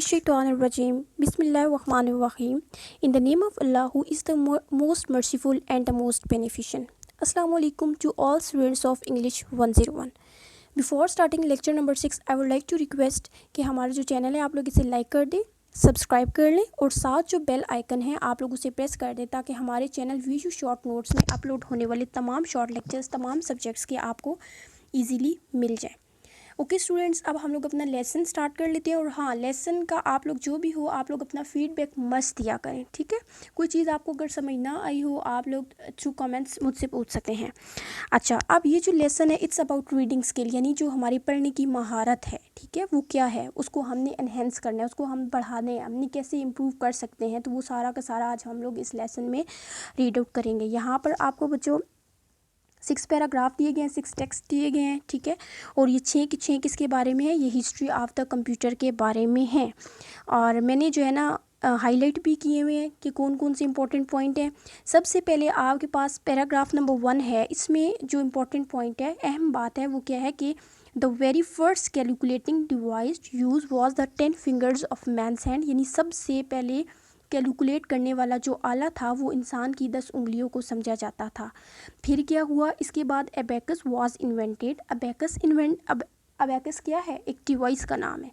Minash-shaytanir-rajim. Bismillahir-rahmanir-rahim. In the name of Allah, who is the most merciful and the most beneficent. Assalamu alaikum to all students of English 101. Before starting lecture number 6, I would like to request कि हमारा जो channel है आप लोग इसे like कर दें, subscribe कर लें और साथ जो बेल आइकन है आप लोग उसे प्रेस कर दें ताकि हमारे चैनल वीडियो शॉर्ट नोट्स में अपलोड होने वाले तमाम शॉर्ट लेक्चर्स तमाम सब्जेक्ट्स के आपको ईजीली मिल जाए। ओके स्टूडेंट्स, अब हम लोग अपना लेसन स्टार्ट कर लेते हैं। और हाँ, लेसन का आप लोग जो भी हो आप लोग अपना फीडबैक मस्त दिया करें, ठीक है। कोई चीज़ आपको अगर समझ ना आई हो आप लोग थ्रू कमेंट्स मुझसे पूछ सकते हैं। अच्छा, अब ये जो लेसन है इट्स अबाउट रीडिंग स्किल, यानी जो हमारी पढ़ने की महारत है, ठीक है, वो क्या है, उसको हमने एनहेंस करना है, उसको हम बढ़ाने हैं, हमने कैसे इम्प्रूव कर सकते हैं, तो वो सारा का सारा आज हम लोग इस लेसन में रीड आउट करेंगे। यहाँ पर आपको बच्चों 6 पैराग्राफ दिए गए हैं, 6 टेक्स्ट दिए गए हैं, ठीक है। और ये 6 किसके बारे में है, ये हिस्ट्री ऑफ द कंप्यूटर के बारे में है। और मैंने जो है ना हाईलाइट भी किए हुए हैं कि कौन कौन से इंपॉर्टेंट पॉइंट हैं। सबसे पहले आपके पास पैराग्राफ नंबर 1 है, इसमें जो इम्पोर्टेंट पॉइंट है, अहम बात है, वो क्या है कि the very first calculating device use was the 10 fingers of man's hand, यानी सबसे पहले कैलकुलेट करने वाला जो आला था वो इंसान की 10 उंगलियों को समझा जाता था। फिर क्या हुआ, इसके बाद अबेकस वाज इन्वेंटेड। अबेकस क्या है, एक डिवाइस का नाम है।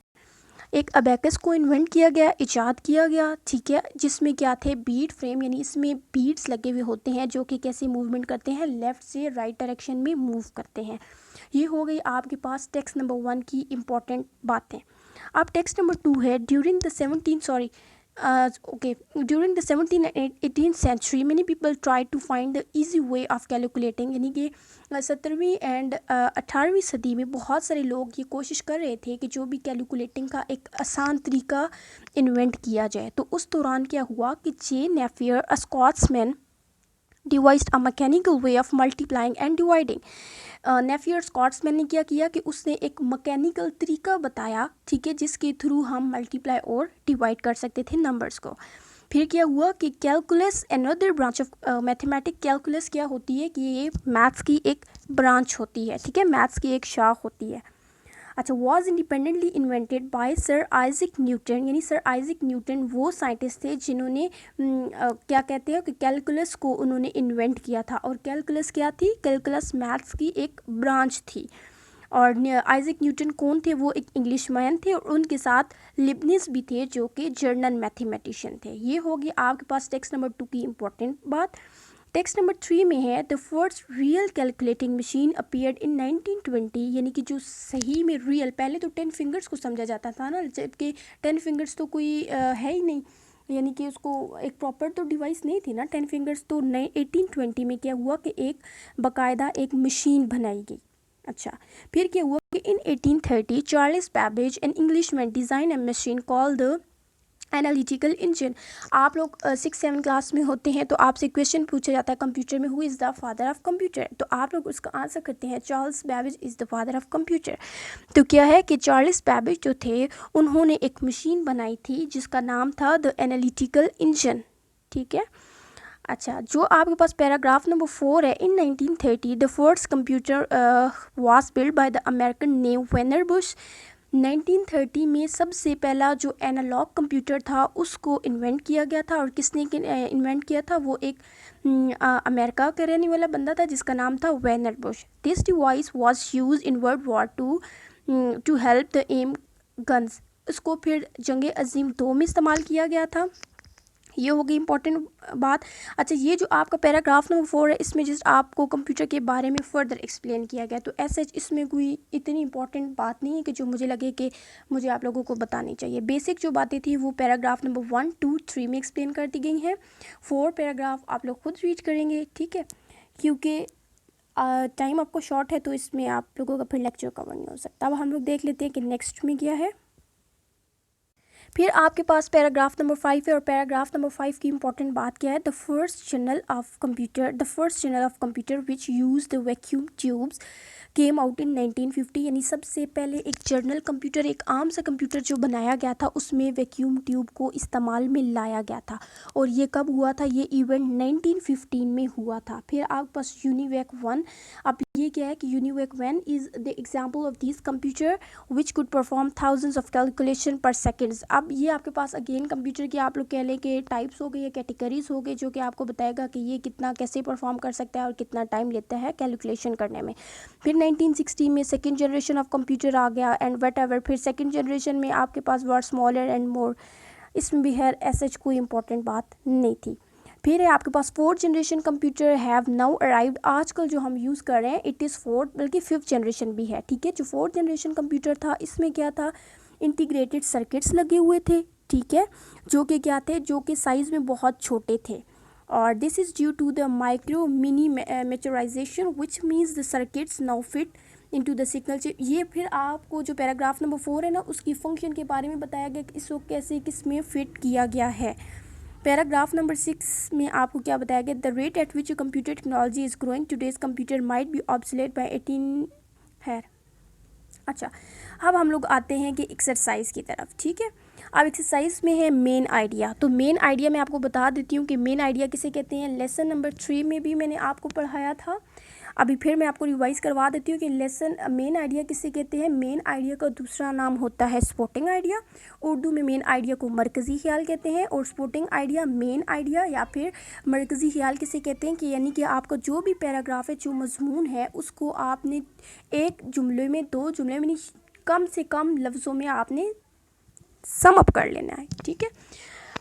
एक अबेकस को इन्वेंट किया गया, इजाद किया गया, ठीक है, जिसमें क्या थे, बीट फ्रेम, यानी इसमें बीट्स लगे हुए होते हैं जो कि कैसे मूवमेंट करते हैं, लेफ़्ट से राइट डायरेक्शन में मूव करते हैं। ये हो गई आपके पास टेक्स्ट नंबर 1 की इम्पॉर्टेंट बातें। अब टेक्स्ट नंबर 2 है, during the 17th and 18th century many people tried to find the easy way of calculating, यानी कि 17वीं एंड 18वीं सदी में बहुत सारे लोग ये कोशिश कर रहे थे कि जो भी कैलकुलेटिंग का एक आसान तरीका इन्वेंट किया जाए। तो उस दौरान क्या हुआ कि J Napier, a Scotsman, devised a mechanical way of multiplying and dividing। Napier Scotsman ने क्या किया कि उसने एक मैकेनिकल तरीका बताया, ठीक है, जिसके थ्रू हम मल्टीप्लाई और डिवाइड कर सकते थे नंबर्स को। फिर क्या हुआ कि calculus, another branch of mathematics, calculus क्या होती है कि ये मैथ्स की एक ब्रांच होती है, ठीक है, मैथ्स की एक शाख होती है। अच्छा, was independently invented by sir Isaac Newton, यानी सर आइजैक न्यूटन वो साइंटिस्ट थे जिन्होंने क्या कहते हैं कि कैलकुलस को उन्होंने इन्वेंट किया था। और कैलकुलस क्या थी, कैलकुलस मैथ्स की एक ब्रांच थी। और आइजैक न्यूटन कौन थे, वो एक इंग्लिश मैन थे और उनके साथ लिबनिज भी थे जो कि जर्मन मैथमेटिशियन थे। ये होगी आपके पास टेक्स्ट नंबर 2 की इम्पोर्टेंट बात। टेक्स्ट नंबर 3 में है, the first real calculating machine appeared in 1920, यानी कि जो सही में रियल, पहले तो 10 फिंगर्स को समझा जाता था ना, जबकि 10 फिंगर्स तो कोई है ही नहीं, यानी कि उसको एक प्रॉपर तो डिवाइस नहीं थी ना 10 फिंगर्स। तो नए 1820 में क्या हुआ कि एक बाकायदा एक मशीन बनाई गई। अच्छा, फिर क्या हुआ कि in 1830 Charles Babbage, an Englishman, design a machine called the analytical engine. आप लोग 6-7 क्लास में होते हैं तो आपसे क्वेश्चन पूछा जाता है कंप्यूटर में, who is the father of computer, तो आप लोग उसका आंसर करते हैं Charles Babbage is the father of computer. तो क्या है कि चार्ल्स बैबेज जो थे उन्होंने एक मशीन बनाई थी जिसका नाम था द एनालिटिकल इंजन, ठीक है। अच्छा, जो आपके पास पैराग्राफ नंबर 4 है, इन 1930 the first computer was build by the American name Vanern Bush. 1930 में सबसे पहला जो एनालॉग कंप्यूटर था उसको इन्वेंट किया गया था। और किसने इन्वेंट किया था, वो एक अमेरिका का रहने वाला बंदा था जिसका नाम था Vannevar Bush. This device was use in world war two help the aim guns. इसको फिर जंग अजीम 2 में इस्तेमाल किया गया था। ये होगी इंपॉर्टेंट बात। अच्छा, ये जो आपका पैराग्राफ नंबर 4 है इसमें जस्ट आपको कंप्यूटर के बारे में फर्दर एक्सप्लेन किया गया, तो ऐसे इसमें कोई इतनी इंपॉर्टेंट बात नहीं है कि जो मुझे लगे कि मुझे आप लोगों को बतानी चाहिए। बेसिक जो बातें थी वो पैराग्राफ नंबर 1, 2, 3 में एक्सप्लेन कर दी गई हैं। 4 पैराग्राफ आप लोग खुद रीड करेंगे, ठीक है, क्योंकि टाइम आपको शॉर्ट है तो इसमें आप लोगों का फिर लेक्चर कवर नहीं हो सकता। अब हम लोग देख लेते हैं कि नेक्स्ट में क्या है। फिर आपके पास पैराग्राफ नंबर 5 है और पैराग्राफ नंबर 5 की इंपॉर्टेंट बात क्या है, the first general of computer which use the vacuum tubes, came out in 1950, यानी सबसे पहले एक जर्नल कंप्यूटर, एक आम सा कंप्यूटर जो बनाया गया था उसमें वैक्यूम ट्यूब को इस्तेमाल में लाया गया था। और ये कब हुआ था? ये इवेंट 1915 में हुआ था। फिर आपके पास यूनिवैक 1। अब ये क्या है कि UNIVAC 1 is the example of this computer which could perform thousands of calculation पर सेकेंड्स। अब ये आपके पास अगेन कंप्यूटर की आप लोग कह लें कि टाइप्स हो गए या कैटेगरीज हो गए, जो कि आपको बताएगा कि ये कितना कैसे परफॉर्म कर सकता है और कितना टाइम लेता है कैलकुलेशन करने में। फिर 1960 में सेकेंड जनरेशन ऑफ कंप्यूटर आ गया एंड वट एवर। फिर सेकेंड जनरेशन में आपके पास वर्ड स्मॉलर एंड मोर, इसमें भी है ऐसा कोई इंपॉर्टेंट बात नहीं थी। फिर है आपके पास fourth generation computer have now arrived. आजकल जो हम यूज़ कर रहे हैं इट इज़ फोर्थ, बल्कि फिफ्थ जनरेशन भी है, ठीक है। जो फोर्थ जनरेशन कंप्यूटर था इसमें क्या था, इंटीग्रेटेड सर्किट्स लगे हुए थे, ठीक है, जो कि क्या थे, जो कि साइज़ में बहुत छोटे थे। और this is due to the microminiaturization which means the circuits now fit into the single chip. ये फिर आपको जो पैराग्राफ नंबर 4 है ना, उसकी फंक्शन के बारे में बताया गया कि इसको कैसे किस में फिट किया गया है। पैराग्राफ नंबर 6 में आपको क्या बताया गया, the rate at which computer technology is growing today's computer might be obsolete by 18 है। अच्छा, अब हम लोग आते हैं कि एक्सरसाइज की तरफ, ठीक है। अब एक्सरसाइज में है मेन आइडिया। तो मेन आइडिया मैं आपको बता देती हूँ कि मेन आइडिया किसे कहते हैं। लेसन नंबर 3 में भी मैंने आपको पढ़ाया था, अभी फिर मैं आपको रिवाइज करवा देती हूँ कि लेसन मेन आइडिया किसे कहते हैं। मेन आइडिया का दूसरा नाम होता है स्पोर्टिंग आइडिया। उर्दू में मेन आइडिया को मरकज़ी ख्याल कहते हैं, और स्पोर्टिंग आइडिया मेन आइडिया या फिर मरकज़ी ख्याल किसे कहते हैं कि यानी कि आपका जो भी पैराग्राफ है, जो मजमून है, उसको आपने एक जुमले में, दो जुमले में, कम से कम लफ्ज़ों में आपने सम अप कर लेना है, ठीक है।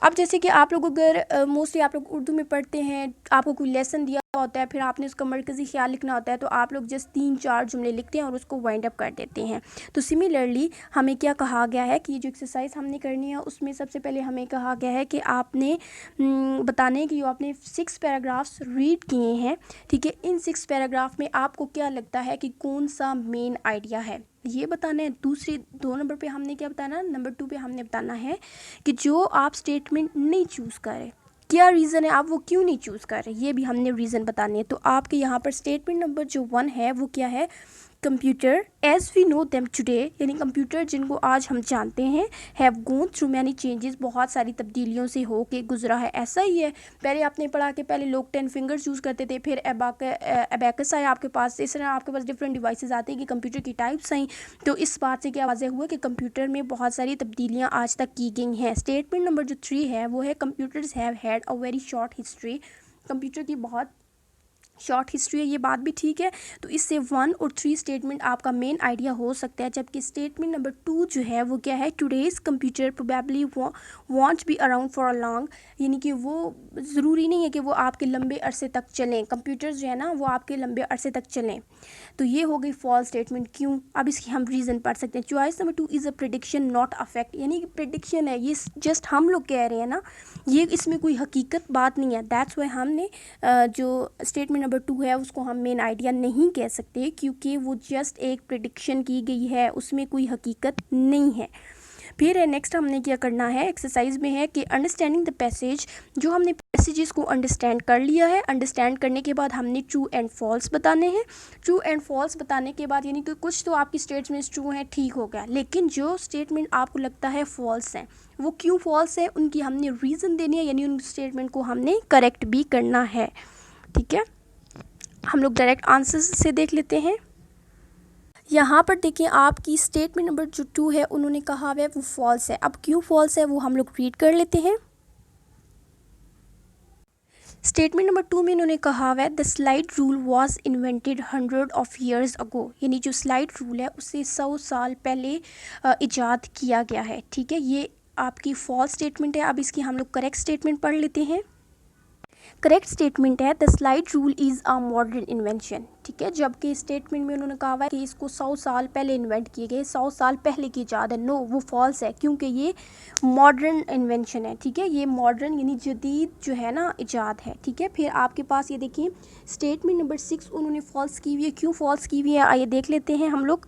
अब जैसे कि आप लोग अगर मोस्टली आप लोग उर्दू में पढ़ते हैं, आपको कोई लेसन दिया होता है, फिर आपने उसका मरकज़ी ख्याल लिखना होता है, तो आप लोग जस्ट 3-4 जुमले लिखते हैं और उसको वाइंड अप कर देते हैं। तो सिमिलरली हमें क्या कहा गया है कि ये जो एक्सरसाइज हमने करनी है उसमें सबसे पहले हमें कहा गया है कि आपने बताने कि आपने 6 पैराग्राफ्स रीड किए हैं, ठीक है। इन 6 पैराग्राफ में आपको क्या लगता है कि कौन सा मेन आइडिया है, ये बताना है। दूसरी 2 नंबर पे हमने क्या बताना, नंबर 2 पे हमने बताना है कि जो आप स्टेटमेंट नहीं चूज़ करें, क्या रीज़न है, आप वो क्यों नहीं चूज़ कर रहे, ये भी हमने रीज़न बतानी है। तो आपके यहाँ पर स्टेटमेंट नंबर जो 1 है वो क्या है, computer as we know them today, यानी कंप्यूटर जिनको आज हम जानते हैं, have gone through many changes, बहुत सारी तब्दीलियों से हो के गुजरा है। ऐसा ही है, पहले आपने पढ़ा कि पहले लोग 10 फिंगर्स यूज़ करते थे, फिर एबैकस आया आपके पास, इस तरह आपके पास डिफरेंट डिवाइसेस आते हैं कि कंप्यूटर की टाइप्स आई। तो इस बात से क्या वाज़ेह हुआ कि कंप्यूटर में बहुत सारी तब्दीलियाँ आज तक की गई हैं। स्टेटमेंट नंबर जो 3 है वो है computers have had a very short history, computer की बहुत शॉर्ट हिस्ट्री है, ये बात भी ठीक है। तो इससे 1 और 3 स्टेटमेंट आपका मेन आइडिया हो सकता है। जबकि स्टेटमेंट नंबर 2 जो है वो क्या है, today's computer probably want be around for a long, यानी कि वो ज़रूरी नहीं है कि वो आपके लंबे अरसे तक चलें, कंप्यूटर्स जो है ना वो आपके लंबे अरसे तक चलें। तो ये हो गई फॉल्स स्टेटमेंट। क्यों, अब इसकी हम रीज़न पढ़ सकते हैं। Choice number 2 is a prediction not a fact, यानी कि प्रेडिक्शन है, ये जस्ट हम लोग कह रहे हैं ना, ये इसमें कोई हकीकत बात नहीं है। दैट्स वाई हमने जो स्टेटमेंट नंबर 2 है उसको हम मेन आइडिया नहीं कह सकते, क्योंकि वो जस्ट एक प्रेडिक्शन की गई है, उसमें कोई हकीकत नहीं है। फिर है नेक्स्ट हमने क्या करना है एक्सरसाइज में है कि अंडरस्टैंडिंग द पैसेज, जो हमने पैसेजेस को अंडरस्टैंड कर लिया है, अंडरस्टैंड करने के बाद हमने ट्रू एंड फॉल्स बताने हैं। ट्रू एंड फॉल्स बताने के बाद यानी कि कुछ तो आपकी स्टेटमेंट्स ट्रू हैं, ठीक हो गया, लेकिन जो स्टेटमेंट आपको लगता है फॉल्स हैं, वो क्यों फॉल्स है उनकी हमने रीज़न देनी है, यानी उन स्टेटमेंट को हमने करेक्ट भी करना है, ठीक है। हम लोग डायरेक्ट आंसर से देख लेते हैं। यहाँ पर देखिए आपकी स्टेटमेंट नंबर जो 2 है उन्होंने कहा है वो फॉल्स है। अब क्यों फॉल्स है वो हम लोग रीड कर लेते हैं। स्टेटमेंट नंबर 2 में इन्होंने कहा है the slide rule was invented 100 of years ago, यानी जो स्लाइड रूल है उसे 100 साल पहले इजाद किया गया है, ठीक है। ये आपकी फॉल्स स्टेटमेंट है। अब इसकी हम लोग करेक्ट स्टेटमेंट पढ़ लेते हैं। करेक्ट स्टेटमेंट है the slide rule is a modern invention, ठीक है। जबकि स्टेटमेंट में उन्होंने कहा है कि इसको 100 साल पहले इन्वेंट किए गए, 100 साल पहले की इजाद है। नो, वो फॉल्स है, क्योंकि ये मॉडर्न इन्वेंशन है, ठीक है। ये मॉडर्न यानी जदीद जो है ना इजाद है, ठीक है। फिर आपके पास ये देखिए स्टेटमेंट नंबर 6 उन्होंने फॉल्स की हुई है। क्यों फॉल्स की हुई है आइए देख लेते हैं हम लोग।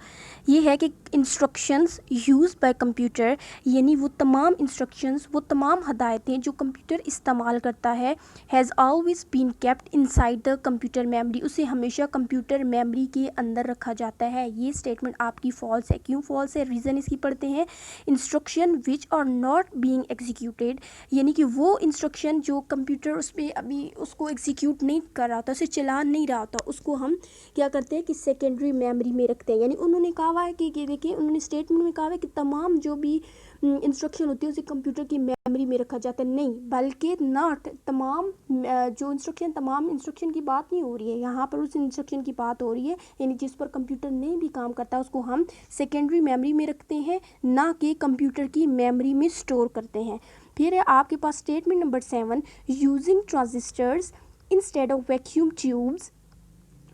ये है कि इंस्ट्रक्शंस यूज बाय कंप्यूटर, यानी वो तमाम इंस्ट्रक्शंस, वो तमाम हदायतें जो कंप्यूटर इस्तेमाल करता है, has always been kept inside the computer memory, उसे हमेशा कंप्यूटर कंप्यूटर मेमोरी के अंदर रखा जाता है। ये स्टेटमेंट आपकी फॉल्स है। क्यों फॉल्स है? रीज़न इसकी पढ़ते हैं। Instruction which are not being executed, यानी कि वो इंस्ट्रक्शन जो कंप्यूटर उस पर अभी उसको एग्जीक्यूट नहीं कर रहा होता, उसे चला नहीं रहा होता, उसको हम क्या करते हैं कि सेकेंडरी मेमोरी में रखते हैं। यानी उन्होंने कहा हुआ है कि देखिए उन्होंने स्टेटमेंट में कहा हुआ है कि तमाम जो भी इंस्ट्रक्शन होती है उसे कंप्यूटर की मेमोरी में रखा जाता है, नहीं, बल्कि नॉट तमाम जो इंस्ट्रक्शन, तमाम इंस्ट्रक्शन की बात नहीं हो रही है यहाँ पर, उस इंस्ट्रक्शन की बात हो रही है यानी जिस पर कंप्यूटर नहीं भी काम करता उसको हम सेकेंडरी मेमोरी में रखते हैं, ना कि कंप्यूटर की मेमोरी में स्टोर करते हैं। फिर है आपके पास statement number 7, using transistors instead of vacuum tubes.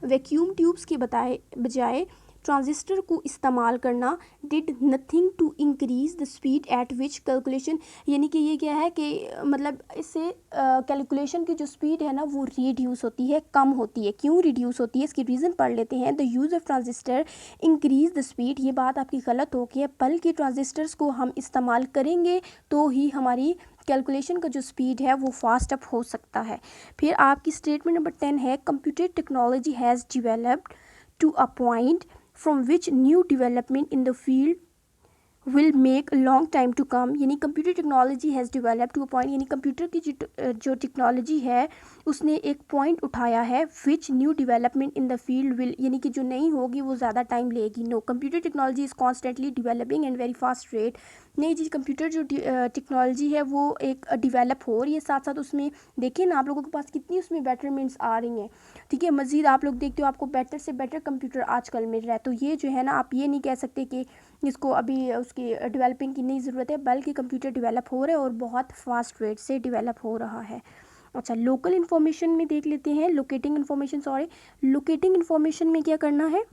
Vacuum tubes के बजाय ट्रांजिस्टर को इस्तेमाल करना did nothing to increase the speed at which calculation, यानी कि ये क्या है कि मतलब इससे कैलकुलेशन की जो स्पीड है ना वो रिड्यूस होती है, कम होती है। क्यों रिड्यूस होती है? इसकी रीज़न पढ़ लेते हैं। The use of transistor increase the speed, ये बात आपकी गलत हो गई है, बल्कि ट्रांजिस्टर्स को हम इस्तेमाल करेंगे तो ही हमारी कैलकुलेशन का जो स्पीड है वो फास्ट अप हो सकता है। फिर आपकी स्टेटमेंट नंबर 10 है, computer technology has developed to a point from which new development in the field will make a long time to come, यानी computer technology has develop to a point, यानी computer की जो technology है उसने एक point उठाया है, which new development in the field will, यानी कि जो नहीं होगी वो ज़्यादा टाइम लेगी। No, computer technology is constantly developing and very fast rate. नहीं जी, कंप्यूटर जो टेक्नोलॉजी है वो एक डेवलप हो रही है, साथ साथ उसमें देखिए ना आप लोगों के पास कितनी उसमें बेटरमेंट्स आ रही हैं, ठीक है। मज़ीद आप लोग देखते हो आपको बेटर से बेटर कंप्यूटर आजकल मिल रहा है, तो ये जो है ना आप ये नहीं कह सकते कि इसको अभी उसकी डेवलपिंग की नहीं ज़रूरत है, बल्कि कंप्यूटर डेवलप हो रहा है और बहुत फास्ट रेट से डेवलप हो रहा है। अच्छा, लोकल इन्फॉर्मेशन में देख लेते हैं, लोकेटिंग इन्फॉर्मेशन में क्या करना है?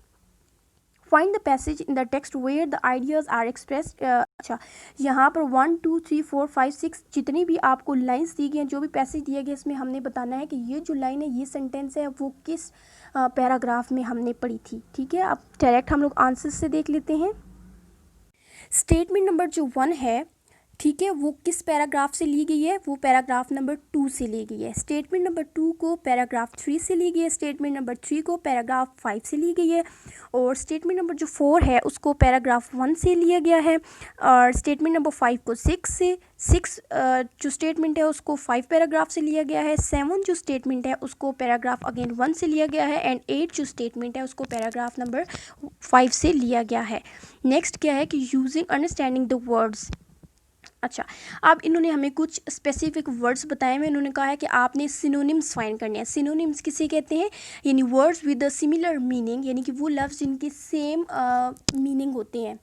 Find the passage in the text where the ideas are expressed. अच्छा, यहाँ पर 1 2 3 4 5 6 जितनी भी आपको लाइंस दी गई हैं, जो भी पैसेज दिया गया, इसमें हमने बताना है कि ये जो लाइन है, ये सेंटेंस है, वो किस पैराग्राफ में हमने पढ़ी थी, ठीक है। अब डायरेक्ट हम लोग आंसर से देख लेते हैं। स्टेटमेंट नंबर जो 1 है, ठीक है, वो किस पैराग्राफ से ली गई है? वो पैराग्राफ नंबर 2 से ली गई है। स्टेटमेंट नंबर 2 को पैराग्राफ 3 से ली गई है। स्टेटमेंट नंबर 3 को पैराग्राफ 5 से ली गई है। और स्टेटमेंट नंबर जो 4 है उसको पैराग्राफ 1 से लिया गया है। और स्टेटमेंट नंबर 5 को 6 जो स्टेटमेंट है उसको 5 पैराग्राफ से लिया गया है। 7 जो स्टेटमेंट है उसको पैराग्राफ अगेन 1 से लिया गया है। एंड 8 जो स्टेटमेंट है उसको पैराग्राफ नंबर 5 से लिया गया है। नेक्स्ट क्या है कि यूजिंग अंडरस्टैंडिंग द वर्ड्स। अच्छा, अब इन्होंने हमें कुछ स्पेसिफिक वर्ड्स बताए हुए, इन्होंने कहा है कि आपने सिनोनिम्स फाइंड करने हैं। सिनोनिम्स किसे कहते हैं? यानी words with the similar meaning, यानी कि वो लफ्ज़ जिनके सेम मीनिंग होते हैं,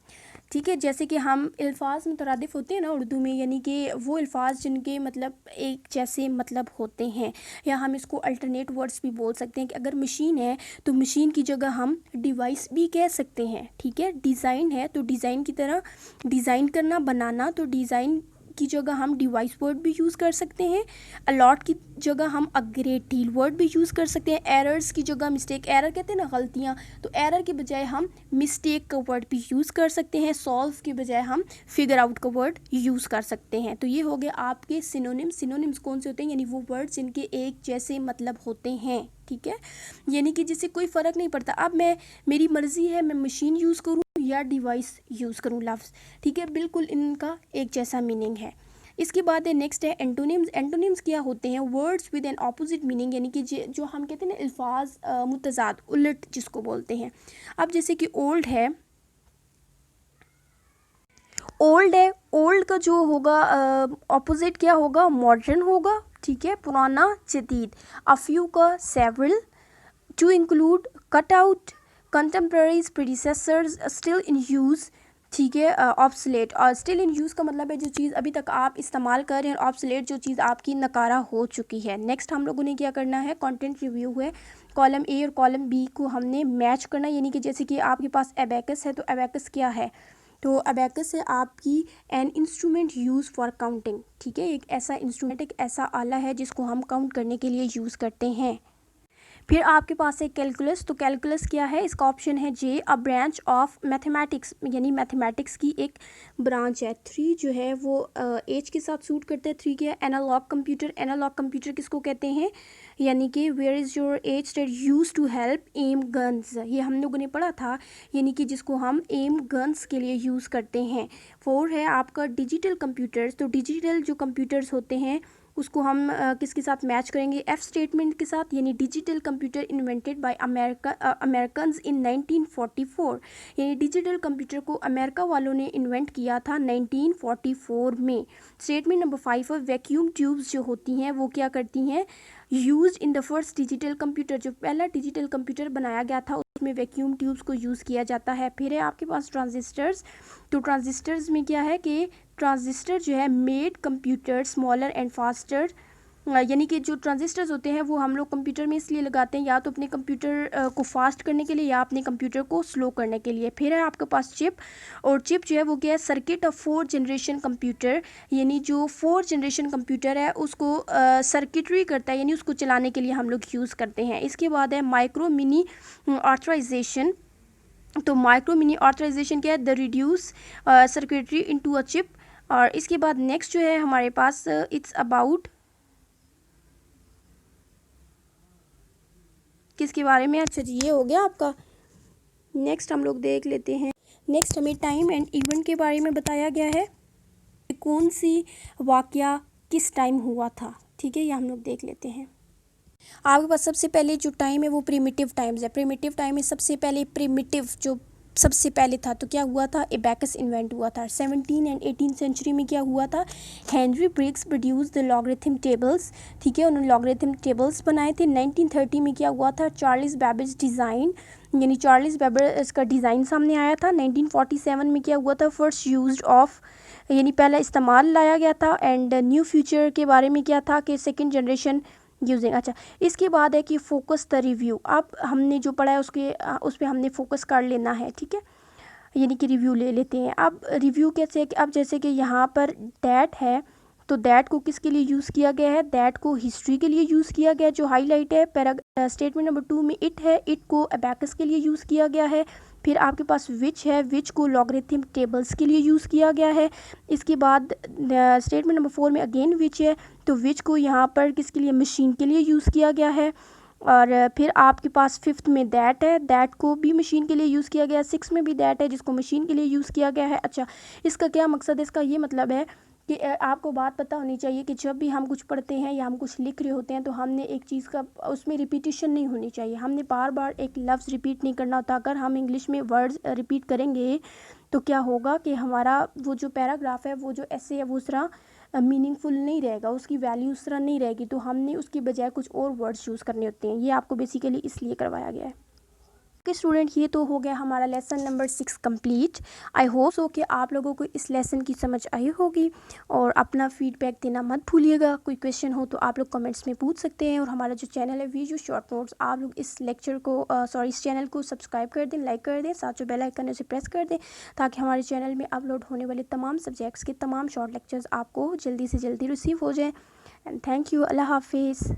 ठीक है। जैसे कि हम अल्फाज मुतरादिफ होते हैं ना उर्दू में, यानी कि वो अल्फाज जिनके मतलब एक जैसे मतलब होते हैं, या हम इसको अल्टरनेट वर्ड्स भी बोल सकते हैं कि अगर मशीन है तो मशीन की जगह हम डिवाइस भी कह सकते हैं, ठीक है। डिज़ाइन है तो डिज़ाइन की तरह डिज़ाइन करना, बनाना, तो डिज़ाइन की जगह हम डिवाइस वर्ड भी यूज़ कर सकते हैं। अलॉट की जगह हम अ ग्रेट डील वर्ड भी यूज़ कर सकते हैं। एरर्स की जगह मिस्टेक, एरर कहते हैं ना गलतियाँ, तो एरर के बजाय हम मिस्टेक का वर्ड भी यूज़ कर सकते हैं। सॉल्व के बजाय हम फिगर आउट का वर्ड यूज़ कर सकते हैं। तो ये हो गए आपके सिनोनिम्स। सिनोनिम्स कौन से होते हैं? यानी वो वर्ड जिनके एक जैसे मतलब होते हैं, ठीक है, यानी कि जिससे कोई फ़र्क नहीं पड़ता। अब मेरी मर्ज़ी है मैं मशीन यूज़ करूँ या डिवाइस यूज़ करूँ लफ्ज़, ठीक है, बिल्कुल इनका एक जैसा मीनिंग है। इसके बाद है नेक्स्ट है एंटोनिम्स। एंटोनिम्स क्या होते हैं? Words with an opposite meaning, यानी कि जो हम कहते हैं ना अल्फाज मुतज़ाद, उलट जिसको बोलते हैं। अब जैसे कि ओल्ड है, ओल्ड का जो होगा ऑपोजिट क्या होगा? मॉडर्न होगा, ठीक है, पुराना जदीद। अ फ्यू का several, to include cut out, contemporaries, predecessors, still in use, ठीक है, ऑब्सलेट। और स्टिल इन यूज़ का मतलब है जो चीज़ अभी तक आप इस्तेमाल कर रहे हैं, ऑब्सलेट जो चीज़ आपकी नकारा हो चुकी है। नेक्स्ट हम लोगों ने क्या करना है? कंटेंट रिव्यू है। कॉलम ए और कॉलम बी को हमने मैच करना, यानी कि जैसे कि आपके पास एबेकस है, तो एबेकस क्या है? तो अबैकस है आपकी an instrument use for counting, ठीक है, एक ऐसा इंस्ट्रूमेंट, एक ऐसा आला है जिसको हम काउंट करने के लिए यूज़ करते हैं। फिर आपके पास है कैलकुलस। तो कैलकुलस क्या है, इसका ऑप्शन है जे, अ ब्रांच ऑफ मैथमेटिक्स, यानी मैथमेटिक्स की एक ब्रांच है। 3 जो है वो एज के साथ सूट करता है। 3 क्या है, एनालॉग कंप्यूटर। एनालॉग कंप्यूटर किसको कहते हैं, यानी कि where is your age that use to help aim guns, ये हम लोगों ने पढ़ा था, यानी कि जिसको हम एम गन्स के लिए यूज़ करते हैं। 4 है आपका डिजिटल कंप्यूटर्स। तो डिजिटल जो कंप्यूटर्स होते हैं उसको हम किसके साथ मैच करेंगे, एफ स्टेटमेंट के साथ, यानी digital computer invented by Americans in 1944, यानी डिजिटल कंप्यूटर को अमेरिका वालों ने इन्वेंट किया था 1944 में। स्टेटमेंट नंबर 5 है वैक्यूम ट्यूब्स जो होती हैं वो क्या करती हैं, used in the first digital computer, जो पहला डिजिटल कंप्यूटर बनाया गया था उसमें वैक्यूम ट्यूब्स को यूज़ किया जाता है। फिर है आपके पास ट्रांजिस्टर्स। तो ट्रांजिस्टर्स में क्या है कि ट्रांजिस्टर जो है made computer smaller and faster, यानी कि जो ट्रांजिस्टर्स होते हैं वो हम लोग कंप्यूटर में इसलिए लगाते हैं या तो अपने कंप्यूटर को फास्ट करने के लिए या अपने कंप्यूटर को स्लो करने के लिए। फिर है आपके पास चिप। और चिप जो है वो क्या है, सर्किट ऑफ 4 जनरेशन कंप्यूटर, यानी जो 4 जनरेशन कंप्यूटर है उसको सर्किटरी करता है, यानी उसको चलाने के लिए हम लोग यूज़ करते हैं। इसके बाद है माइक्रो मिनी ऑथराइजेशन। तो माइक्रो मिनी ऑथराइजेशन क्या है, the reduce circuitry into a chip. और इसके बाद नेक्स्ट जो है हमारे पास इट्स अबाउट किसके बारे में, अच्छा जी ये हो गया आपका। नेक्स्ट हम लोग देख लेते हैं, नेक्स्ट हमें टाइम एंड इवेंट के बारे में बताया गया है, कौन सी वाकया किस टाइम हुआ था। ठीक है, ये हम लोग देख लेते हैं। आपके पास सबसे पहले जो टाइम है वो प्रिमिटिव टाइम्स है। प्रिमिटिव टाइम में सबसे पहले प्रिमिटिव जो सबसे पहले था तो क्या हुआ था, एबैकस इन्वेंट हुआ था। 17 एंड 18 सेंचुरी में क्या हुआ था, Henry Briggs produce the logarithm tables. ठीक है, उन्होंने लॉगरिथम टेबल्स बनाए थे। 1930 में क्या हुआ था, चार्ल्स बेबेज डिज़ाइन, यानी चार्ल्स बेबेज का डिज़ाइन सामने आया था। 1947 में क्या हुआ था, फर्स्ट यूज्ड ऑफ, यानी पहला इस्तेमाल लाया गया था। एंड न्यू फ्यूचर के बारे में क्या था कि सेकेंड जनरेशन यूजिंग। अच्छा, इसके बाद है कि फोकस द रिव्यू। अब हमने जो पढ़ा है उसके उस पर हमने फोकस कर लेना है। ठीक है, यानी कि रिव्यू ले लेते हैं। अब रिव्यू कैसे है कि अब जैसे कि यहाँ पर दैट है, तो दैट को किसके लिए यूज़ किया गया है, दैट को हिस्ट्री के लिए यूज़ किया गया जो हाईलाइट है। स्टेटमेंट नंबर 2 में इट है, इट को अबैकस के लिए यूज़ किया गया है। फिर आपके पास विच है, विच को लॉगरिथम टेबल्स के लिए यूज़ किया गया है। इसके बाद स्टेटमेंट नंबर 4 में अगेन विच है, तो विच को यहाँ पर किसके लिए, मशीन के लिए यूज़ किया गया है। और फिर आपके पास 5th में दैट है, दैट को भी मशीन के लिए यूज़ किया गया है। 6 में भी दैट है जिसको मशीन के लिए यूज़ किया गया है। अच्छा, इसका क्या मकसद है, इसका ये मतलब है कि आपको बात पता होनी चाहिए कि जब भी हम कुछ पढ़ते हैं या हम कुछ लिख रहे होते हैं तो हमने एक चीज़ का उसमें रिपीटिशन नहीं होनी चाहिए, हमने बार बार एक लफ्ज़ रिपीट नहीं करना होता। अगर हम इंग्लिश में वर्ड्स रिपीट करेंगे तो क्या होगा कि हमारा वो जो पैराग्राफ है, वो जो ऐसे है, वो उस तरह मीनिंगफुल नहीं रहेगा, उसकी वैल्यू उस तरह नहीं रहेगी। तो हमने उसकी बजाय कुछ और वर्ड्स यूज़ करने होते हैं। ये आपको बेसिकली इसलिए करवाया गया है। ओके स्टूडेंट, ये तो हो गया हमारा lesson number 6 complete. I hope so कि आप लोगों को इस लेसन की समझ आई होगी और अपना फीडबैक देना मत भूलिएगा। कोई क्वेश्चन हो तो आप लोग कमेंट्स में पूछ सकते हैं। और हमारा जो चैनल है वीडियो शॉर्ट नोट्स, आप लोग इस लेक्चर को इस चैनल को सब्सक्राइब कर दें, लाइक कर दें, साथ जो बेल आइकन है उसे प्रेस कर दें ताकि हमारे चैनल में अपलोड होने वाले तमाम सब्जेक्ट्स के तमाम शॉर्ट लेक्चर्स आपको जल्दी से जल्दी रिसीव हो जाएँ। एंड थैंक यू, अल्लाह हाफिज़।